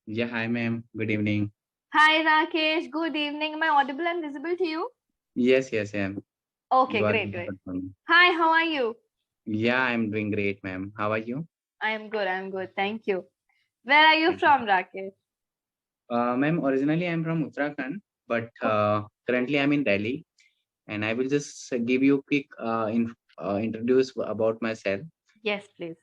Yeah, hi ma'am. Good evening. Hi Rakesh, good evening. Am I audible and visible to you? Yes, ma'am. Okay, You are great, great. visible for me. Hi, how are you? Yeah, I'm doing great, ma'am. How are you? I'm good. Thank you. Where are you Thank you. from, Rakesh? Ma'am, originally I'm from Uttarakhand, but Okay. currently I'm in Delhi, and I will just give you a quick introduce about myself. Yes, please.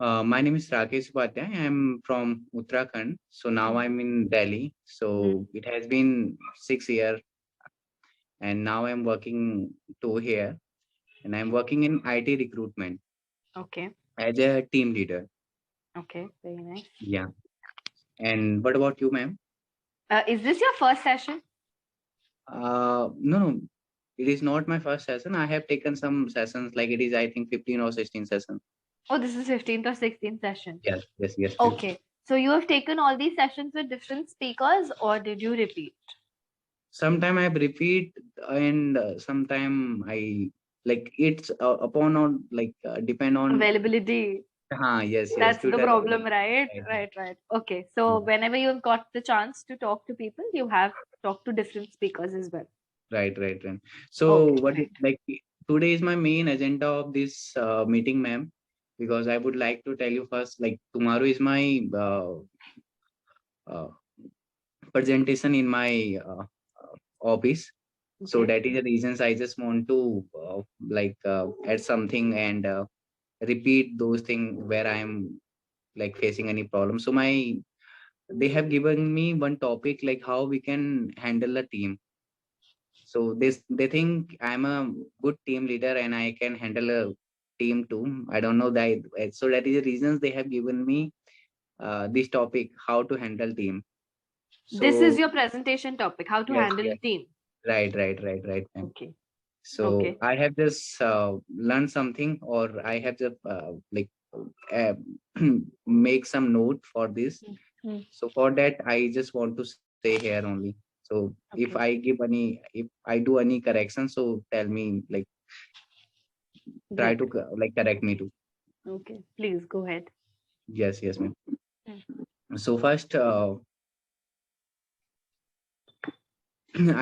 My name is Rakesh Upadhyay. I'm from Uttarakhand, so now Mm-hmm. I'm in Delhi. So it has been 6 years, and now I'm working to here, and I'm working in IT recruitment Okay. as a team leader. Okay. Very nice. Yeah. And what about you, ma'am? Is this your first session? No, it is not my first session. I have taken some sessions, like it is, I think, 15 or 16 sessions. Oh, this is 15th or 16th session. Yes, ma'am. Okay. So you have taken all these sessions with different speakers or did you repeat? Sometime I repeat, and sometime I like it's upon on like depend on. Availability. Yes, That's the tutor. problem, right? Right, Right. Okay. So whenever you've got the chance to talk to people, you have talked to different speakers as well. right. So Okay, what great. like today is my main agenda of this meeting, ma'am, because I would like to tell you first, like tomorrow is my uh, presentation in my office. So Okay. that is the reasons I just want to add something and repeat those things where I'm like facing any problem. So my they have given me one topic, like how we can handle a team. So this they think I'm a good team leader and I can handle a team too. I don't know that. So that is the reasons they have given me this topic, how to handle team. This is So your presentation topic, how to handle yes. a team. Right, ma'am. Okay. So Okay. I have just learned something, or I have just uh, make some note for this. Hmm. So for that, I just want to say here only. So if I Okay. give any, if I do any correction, so tell me, like try to Great. like correct me too. Okay. Please go ahead. Yes, ma'am. Hmm. So first,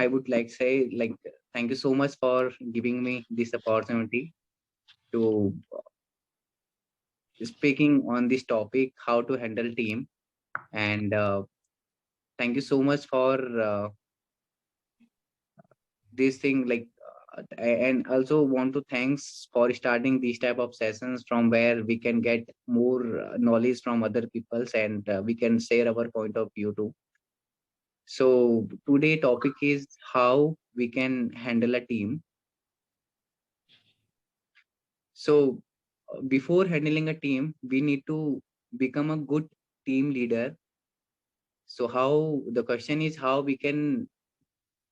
I would like say like thank you so much for giving me this opportunity to speaking on this topic, how to handle team. And thank you so much for this thing, and also want to thanks for starting these type of sessions from where we can get more knowledge from other peoples, and we can share our point of view too. So today topic is how we can handle a team. So before handling a team, we need to become a good team leader. So how the question is how we can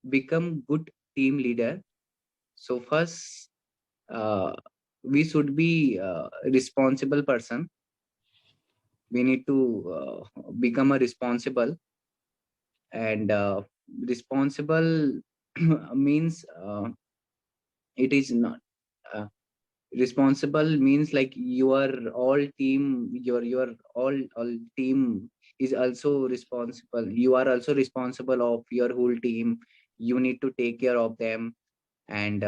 become good team leader. So first, uh, we should be responsible person. We need to become a responsible, and responsible means it is not uh, responsible means like your all team, your all team is also responsible. You are also responsible of your whole team. You need to take care of them, and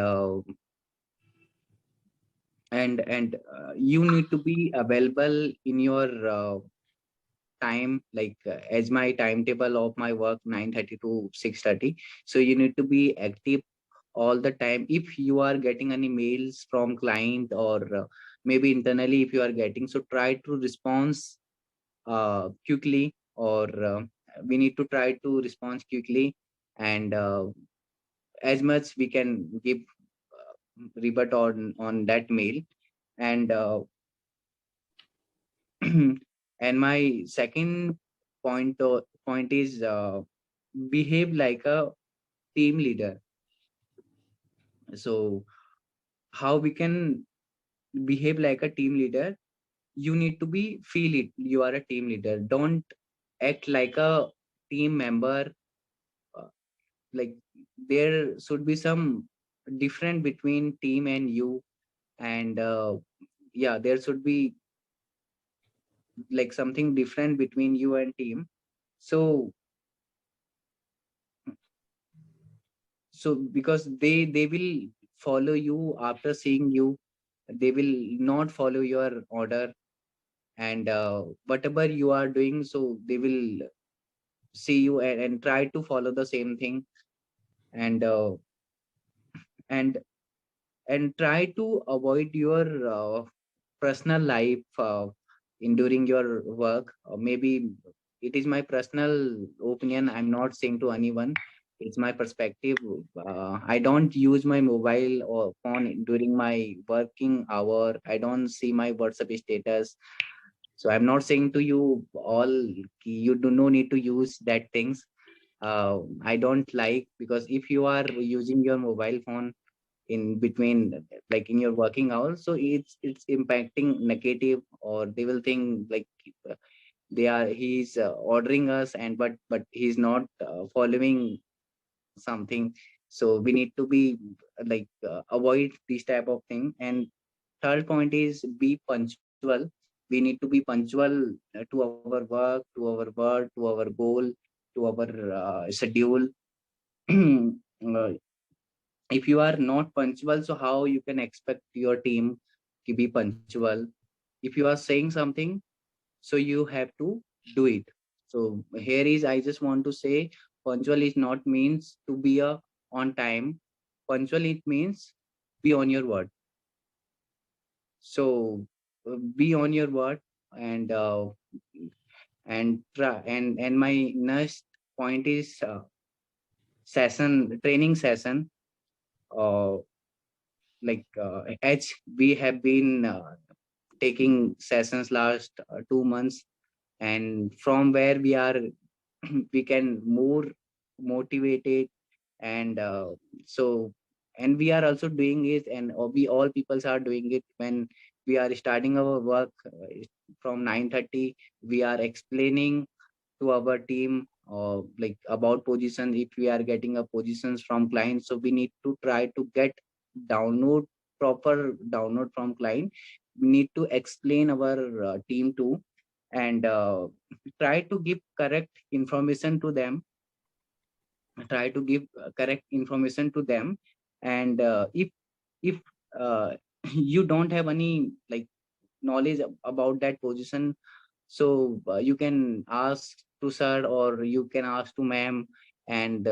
you need to be available in your time, as my timetable of my work 9:30 to 6:30. So you need to be active all the time. If you are getting any mails from client, or maybe internally if you are getting, so try to respond quickly, or we need to try to respond quickly, and as much we can give rebut on that mail. And and my second point is behave like a team leader. So how we can behave like a team leader? You need to be feel it you are a team leader. Don't act like a team member. uh, like there should be some different between team and you, and yeah, there should be like something different between you and team. So because they will follow you after seeing you, they will not follow your order, and whatever you are doing, so they will see you and try to follow the same thing, and and and try to avoid your personal life in during your work. Maybe it is my personal opinion, I'm not saying to anyone, it's my perspective. I don't use my mobile or phone during my working hour. I don't see my WhatsApp status. So I'm not saying to you all, you do no need to use that things. I don't like, because if you are using your mobile phone in between, like in your working hours, so it's impacting negative, or they will think like uh, he's ordering us, and but he's not following something. So we need to be avoid this type of thing. And third point is be punctual. We need to be punctual to our work, to our word, to our goal, to our schedule. If you are not punctual, so how you can expect your team to be punctual? If you are saying something, so you have to do it. So here is, I just want to say, punctual is not means to be a on time. Punctual, it means be on your word. So be on your word, and try, and my next point is session training session. uh, as we have been taking sessions last 2 months, and from where we are we can more motivated, and so and we are also doing it, and we all peoples are doing it. When we are starting our work from 9:30, we are explaining to our team about position. If we are getting a positions from clients, so we need to try to get download proper download from client. We need to explain our team too, and try to give correct information to them. Try to give correct information to them. And if uh, you don't have any knowledge about that position, so you can ask to sir, or you can ask to ma'am. And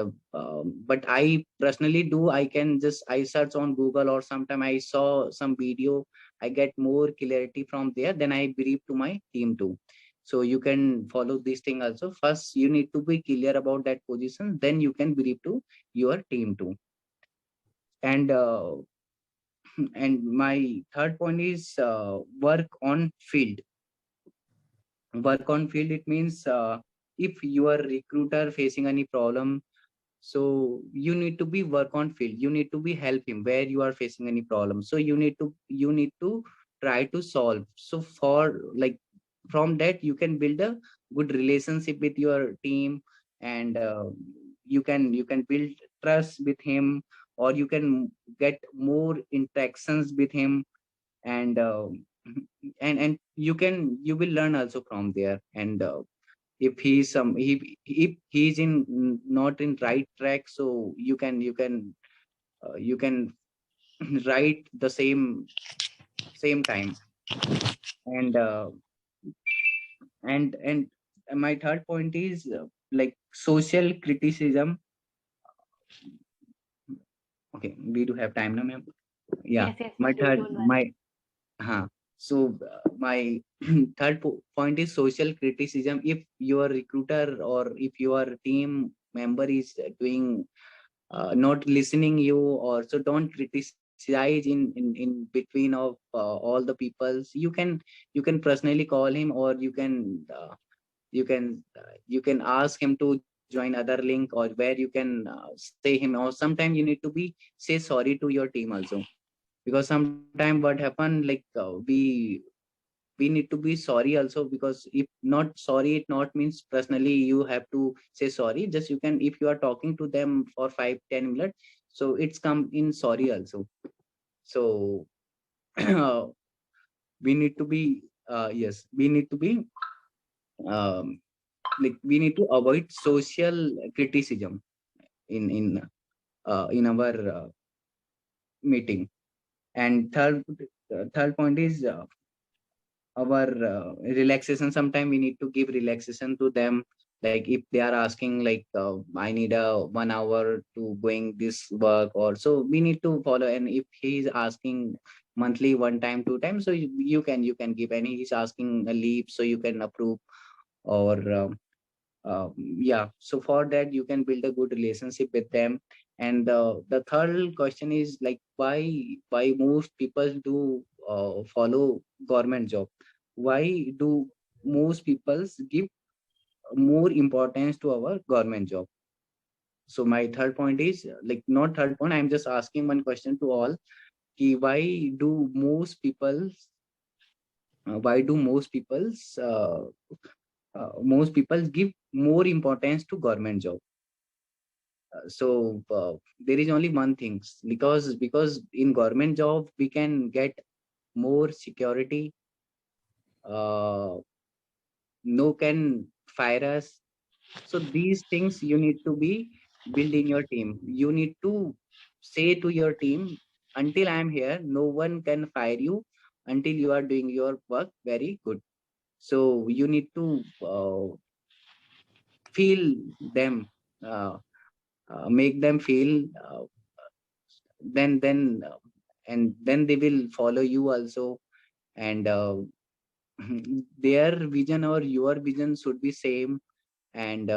but I personally do, I can just I search on Google, or sometime I saw some video. I get more clarity from there, then I brief to my team too. So you can follow this thing also. First you need to be clear about that position, then you can brief to your team too. And and my third point is work on field. Work on field, it means if your recruiter facing any problem, so you need to be work on field, you need to be help him where you are facing any problem. So you need to try to solve. So for from that you can build a good relationship with your team, and you can build trust with him, or you can get more interactions with him. And and you will learn also from there. And if he's some if he's in not in right track, so you can write the same time. And and my third point is social criticism. Okay, we do have time now, ma'am. Yeah, Yes, yes, my yes, third don't worry. my so my point is social criticism. If your recruiter or if your team member is doing not listening you, or so don't criticize in between of all the peoples. You can personally call him, or you can ask him to join other link, or where you can say him. Or sometimes you need to be say sorry to your team also, because sometimes what happened, we need to be sorry also. Because if not sorry, it not means personally you have to say sorry. Just you can, if you are talking to them for 5-10 minutes, so it's come in sorry also. So we need to be yes, we need to be um, like we need to avoid social criticism in our meeting. And third point is our relaxation. Sometime we need to give relaxation to them, like if they are asking like I need a 1 hour to going this work, or so we need to follow. And if he is asking monthly one time, two times, so you can give. And he is asking a leave, so you can approve. Or yeah, so for that you can build a good relationship with them. And the third question is like why most people do follow government job. Why do most people give more importance to our government job? So my third point is like, not third point, I'm just asking one question to all. Ki why do most people why do most people give more importance to government job? So there is only one thing, because in government job we can get more security. uh, no can fire us. So these things you need to be built in your team. You need to say to your team, until I am here no one can fire you, until you are doing your work very good. So you need to feel them, uh, make them feel, and then they will follow you also. And their vision or your vision should be same. And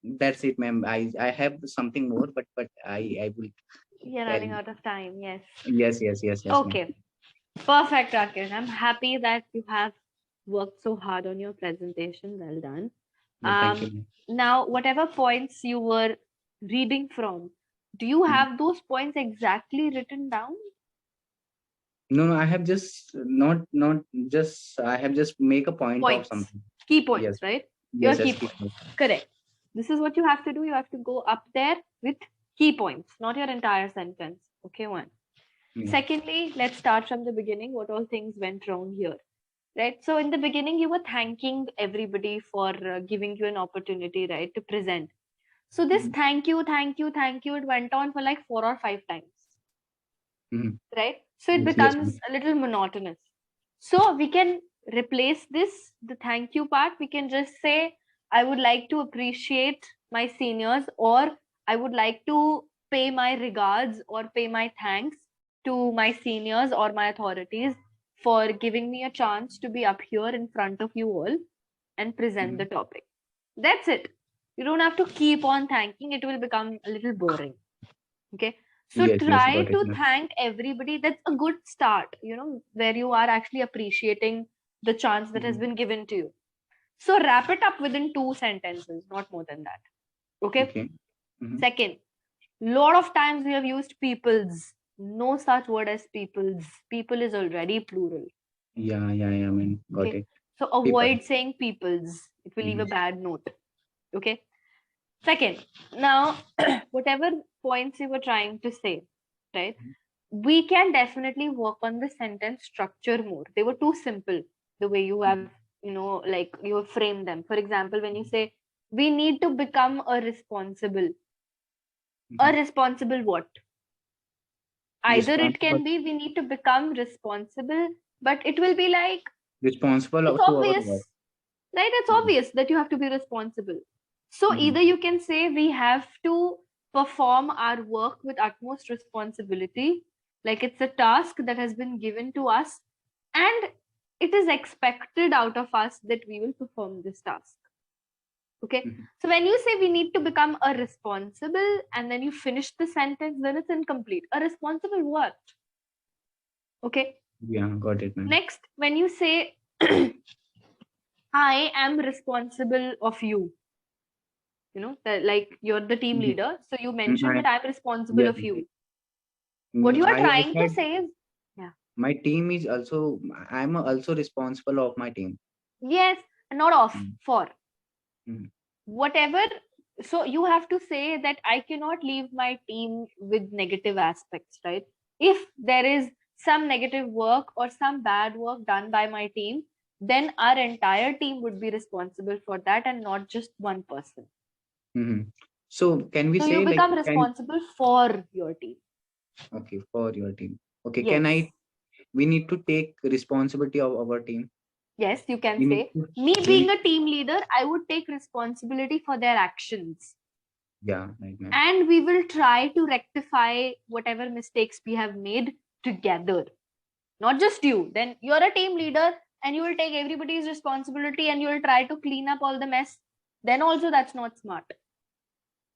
that's it, ma'am. I have something more, but I will You're tell. running out of time. Yes. Yes, ma'am. Okay. Perfect, Rakesh. I'm happy that you have worked so hard on your presentation. Well done. Yeah, thank you, ma'am. Now, whatever points you were reading from, do you Mhm. have those points exactly written down? No, I have just not just, I have just make a point of Points, something. key Yes, points, right? Your yes, key yes, keep points. going. Correct. This is what you have to do. You have to go up there with key points, not your entire sentence. Okay, one. Yeah. Secondly, let's start from the beginning. What all things went wrong here? Right. So in the beginning, you were thanking everybody for giving you an opportunity, right, to present. So this Mhm. thank you, thank you, thank you, it went on for like 4 or 5 times, Mhm. right? So it Yes, becomes ma'am. a little monotonous. So we can replace this, the thank you part. We can just say, I would like to appreciate my seniors, or I would like to pay my regards or pay my thanks to my seniors or my authorities for giving me a chance to be up here in front of you all and present the Mhm. topic. That's it. You don't have to keep on thanking, it will become a little boring. Okay. So Yes, try got it, to ma'am. thank everybody. That's a good start, where you are actually appreciating the chance that has Mhm. been given to you. So wrap it up within 2 sentences, not more than that. Okay. Okay. Mhm. Second, lot of times we have used peoples. No such word as peoples. People is already plural. Yeah, man, got Okay. it. So People. avoid saying peoples. It will leave a Mhm. bad note. Okay. Second, now whatever points you were trying to say, right? We can definitely work on the sentence structure more. They were too simple the way you have, Mhm. like you have framed them. For example, when you say, we need to become a Mhm. responsible what? Either it Responsible, can be we need to become responsible, but it will be like, responsible it's to our work. obvious, right? It's Mhm. obvious that you have to be responsible. So Mhm. either you can say we have to perform our work with utmost responsibility, like it's a task that has been given to us, and it is expected out of us that we will perform this task. Okay. Mhm. So when you say we need to become a responsible and then you finish the sentence, then it's incomplete. A responsible what? Okay. Yeah, got it, ma'am. Next, when you say, I am responsible of you, that like you're the team Ye- leader, so you mentioned that I'm responsible yes, of you. What mm, you are I trying to said say is, yeah, my team is also, I'm also responsible of my team. yes, not off Mm. for Mm. whatever. So you have to say that I cannot leave my team with negative aspects, right? If there is some negative work or some bad work done by my team, then our entire team would be responsible for that and not just one person. Mm-hmm. So can we So say you like become responsible for your team. okay, for your team? Okay, Yes. we need to take responsibility of our team. Yes, you can We need say. to, Me we being need, a team leader, I would take responsibility for their actions. yeah, right, ma'am. And we will try to rectify whatever mistakes we have made together. Not just you. Then you're a team leader and you will take everybody's responsibility and you will try to clean up all the mess. Then also that's not smart.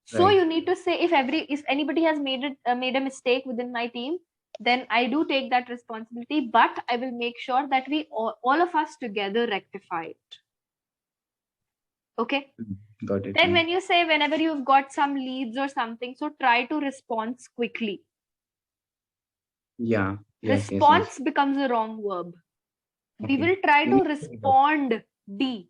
So Right. you need to say if anybody has made a mistake within my team, then I do take that responsibility, but I will make sure that we all of us together rectify it. Okay. Mhm. Got it, Then ma'am. when you say whenever you've got some leads or something, so try to respond quickly. Yeah. Yes, yes, yes. Response becomes a wrong verb. We Okay. will try We to need to revert. respond. D.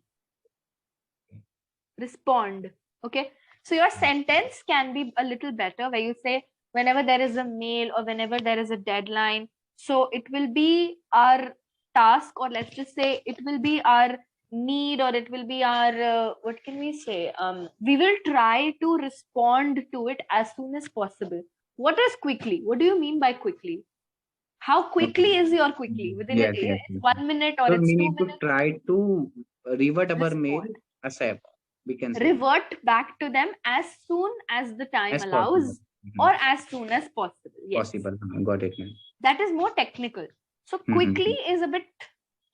Respond. Okay. So your sentence can be a little better where you say whenever there is a mail or whenever there is a deadline. So it will be our task, or let's just say it will be our need, or it will be our what can we say? We will try to respond to it as soon as possible. What is quickly? What do you mean by quickly? How Okay. quickly is your quickly? Within Yes, yes, it's yes. 1 minute or So it's we two need to minutes? try to revert our mail Respond. ASAP, we can say, Revert back to them as soon as the time as possible. allows Mhm. or as soon as possible. Yes, Possible. Got it, ma'am. that is more technical. So quickly Mm-hmm. is a bit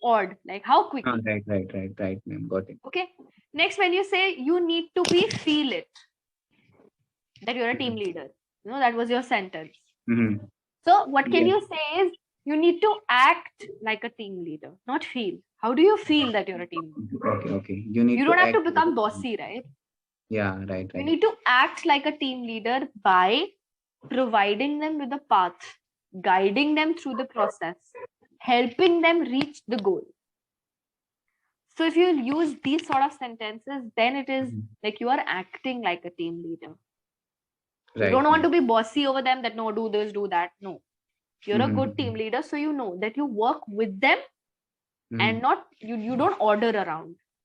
odd, like how quickly. Right, right, right, right, ma'am. Got it. Okay. Next, when you say you need to be feel it, that you're a team leader, that was your sentence. Mm-hmm. So what can Yes. you say is you need to act like a team leader, not feel. How do you feel that you're a team leader? Okay, okay. You need You to don't have to act. become bossy, right? Yeah, right, You right. need to act like a team leader by providing them with a path, guiding them through the process, helping them reach the goal. So if you use these sort of sentences, then it is Mhm. like you are acting like a team leader. You don't Right, want ma'am. to be bossy over them that no, do this, do that. No. You're a good Mm-hmm. team leader, so you know that you work with them Mm-hmm. and not you don't order around.